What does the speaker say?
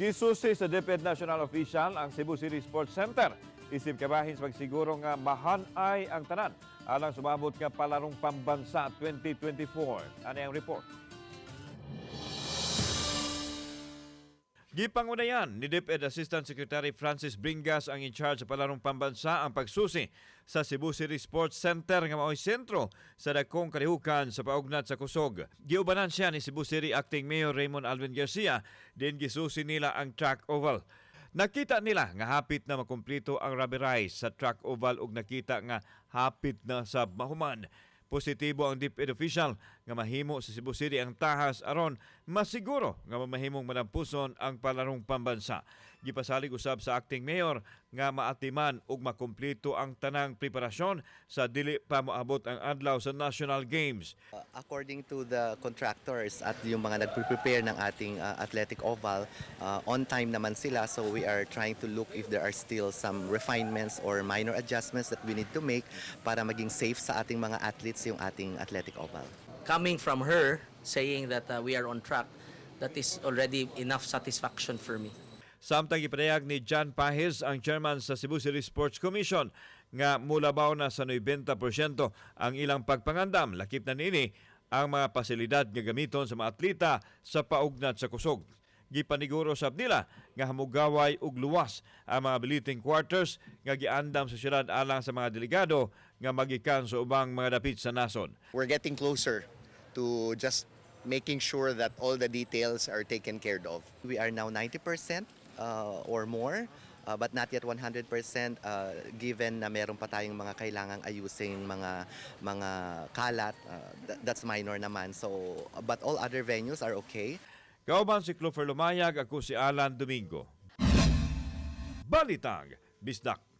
Gisusi sa DepEd National Official ang Cebu City Sports Center. Isip kabahin sa pagsiguro nga mahanay ang tanan alang sumabot nga palarong pambansa 2024. Ano ang report? Gipangunayan ni DepEd Assistant Secretary Francis Bringas ang in-charge sa palarong pambansa ang pagsusi sa Cebu City Sports Center nga mao'y sentro sa dakong kalihukan sa paugnat sa kusog. Giubanan siya ni Cebu City Acting Mayor Raymond Alvin Garcia din gisusi nila ang track oval. Nakita nila nga hapit na makumpleto ang rubber rice sa track oval ug nakita nga hapit na sa mahuman. Positibo ang DepEd official nga mahimo sa Cebu City ang tahas aron masiguro nga mamahimong madampuson ang palarong pambansa. Gipasalig usab sa acting mayor nga maatiman ug makumpleto ang tanang preparasyon sa dili pa moabot ang adlaw sa National Games. According to the contractors at yung mga nagpre-prepare ng ating athletic oval, on time naman sila, so we are trying to look if there are still some refinements or minor adjustments that we need to make para maging safe sa ating mga athletes yung ating athletic oval. Coming from her saying that we are on track, that is already enough satisfaction for me. Samtang ipadayag ni John Pajes, ang chairman sa Cebu City Sports Commission, nga mulabaw na sa 90% ang ilang pagpangandam. Lakip na nini ang mga pasilidad nga gamiton sa mga atleta sa paugnat sa kusog. Gipaniguro sab nila nga hamugaway ug luwas ang mga biliting quarters nga giandam sa syudad alang sa mga delegado nga magikan sa ubang mga dapit sa nason. We're getting closer to just making sure that all the details are taken care of. We are now 90% or more, but not yet 100% given na meron pa tayong mga kailangang ayusing mga kalat. That's minor naman. So, but all other venues are okay. Kauban si Clover Lumayag, ako si Alan Domingo. Balitang Bisdak.